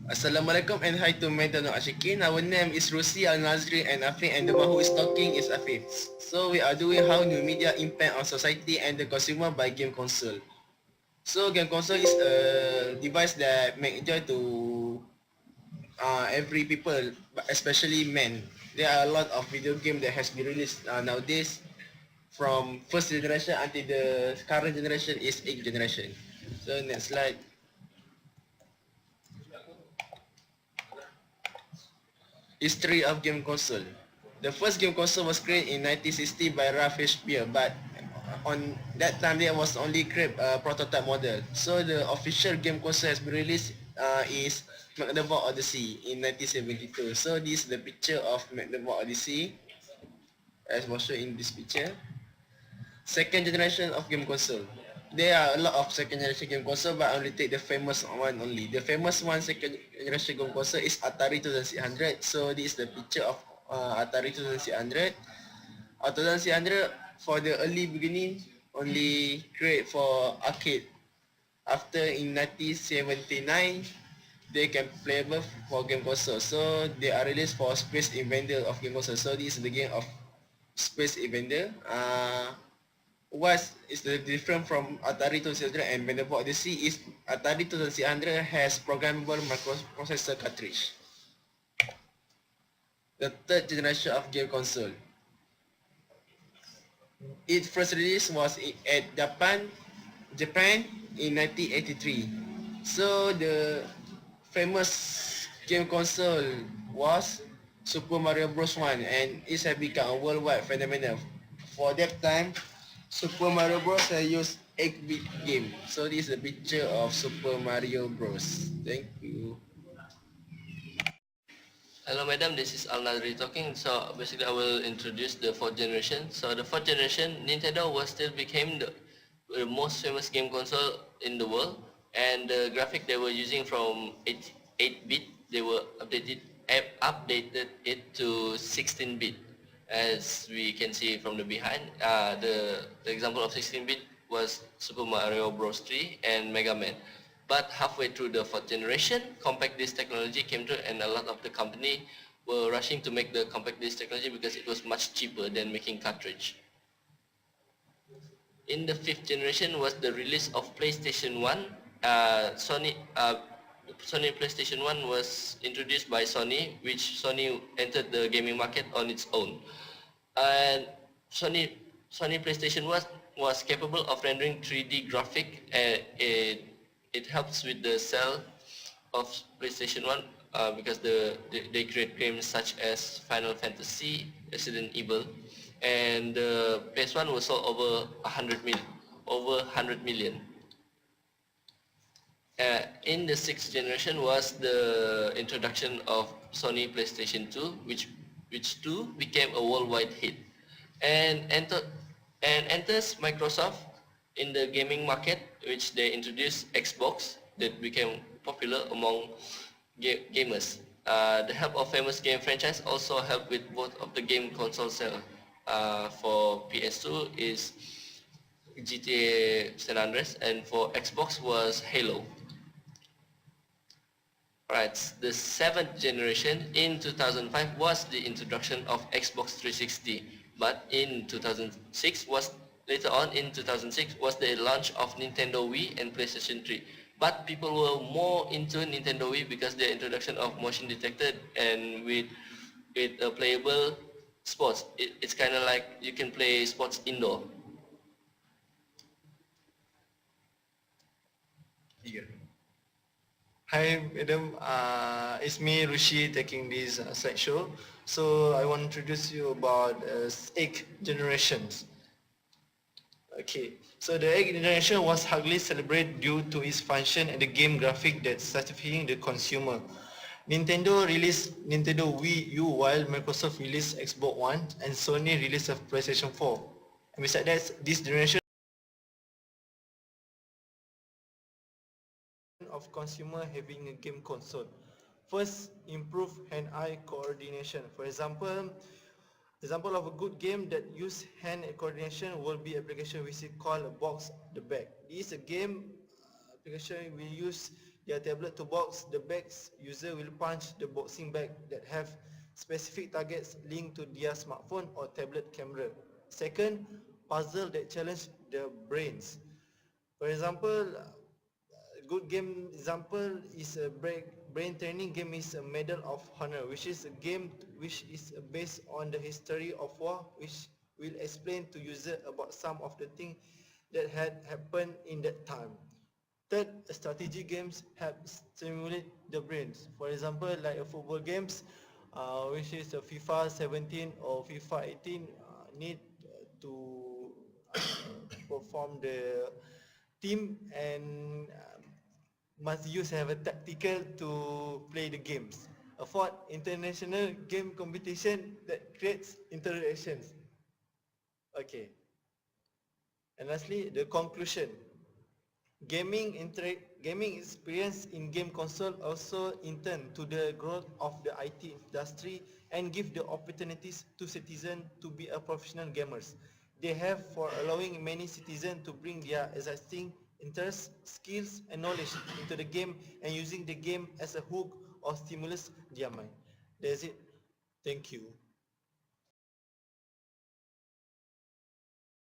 Assalamualaikum and hi to my Dano Ashikin. Our name is Rusi Al-Nazri and Afif, and the one who is talking is Afif. So we are doing how new media impact on society and the consumer by game console. So game console is a device that make joy to every people, but especially men. There are a lot of video game that has been released nowadays from first generation until the current generation is 8th generation. So next slide. History of game console. The first game console was created in 1960 by Ralph H. Spear, but on that time there was only create a prototype model. So the official game console has been released is Magdeburg Odyssey in 1972. So this is the picture of Magdeburg Odyssey as was shown in this picture. Second generation of game console. There are a lot of second generation game console, but I only take the famous one only. The famous one second generation game console is Atari 2600. So this is the picture of Atari 2600. 2600 for the early beginning only create for arcade. After in 1979, they can playable for game console. So they are released for Space Invader of game console. So this is the game of Space Invader. What is the different from Atari 2600 and Magdeburg Odyssey is Atari 2600 has programmable microprocessor cartridge. The third generation of game console. Its first release was at Japan in 1983. So the famous game console was Super Mario Bros. 1 and it has become a worldwide phenomenon. For that time, Super Mario Bros. Has used 8-bit game. So this is a picture of Super Mario Bros. Thank you. Hello madam, this is Al Nadri talking. So basically I will introduce the fourth generation. So the fourth generation, Nintendo was still became the most famous game console in the world, and the graphic they were using from 8-bit, they were updated it to 16-bit. As we can see from the behind, the example of 16-bit was Super Mario Bros. 3 and Mega Man. But halfway through the fourth generation, compact disc technology came through, and a lot of the company were rushing to make the compact disc technology because it was much cheaper than making cartridge. In the fifth generation was the release of PlayStation 1. Sony PlayStation 1 was introduced by Sony, which Sony entered the gaming market on its own. And Sony PlayStation was capable of rendering 3D graphic. It helps with the sale of PlayStation 1 because they create games such as Final Fantasy, Resident Evil, and the PS1 was sold over 100 million. In the sixth generation was the introduction of Sony PlayStation 2, which 2 became a worldwide hit, and enters Microsoft in the gaming market, which they introduced Xbox that became popular among gamers. The help of famous game franchise also helped with both of the game console sale. For PS2 is GTA San Andreas, and for Xbox was Halo. Right, the seventh generation in 2005 was the introduction of Xbox 360, but in 2006 was later on in 2006 was the launch of Nintendo Wii and PlayStation 3. But people were more into Nintendo Wii because the introduction of motion detector and with a playable sports. It's kind of like you can play sports indoor. Hi, madam. It's me, Rushi, taking this slideshow. So I want to introduce you about 8 generations. Okay, so the 8th generation was hardly celebrated due to its function and the game graphic that satisfying the consumer. Nintendo released Nintendo Wii U while Microsoft released Xbox One and Sony released a PlayStation 4. And besides that, this generation of consumer having a game console. First, improve hand-eye coordination. For example of a good game that use hand coordination will be application which is called a box the back. This is a game application we use their tablet to box the bags, user will punch the boxing bag that have specific targets linked to their smartphone or tablet camera. Second, puzzle that challenge the brains. For example, a good game example is a brain training game is a Medal of Honor, which is a game which is based on the history of war, which will explain to user about some of the things that had happened in that time. Third, strategy games help stimulate the brains. For example, like a football games, which is a FIFA 17 or FIFA 18, need to perform the team and must use have a tactical to play the games. A fourth, international game competition that creates interactions. Okay. And lastly, the conclusion. Gaming experience in game console also in turn to the growth of the IT industry and give the opportunities to citizens to be a professional gamers. They have for allowing many citizens to bring their existing interests, skills and knowledge into the game and using the game as a hook or stimulus their mind. That's it. Thank you.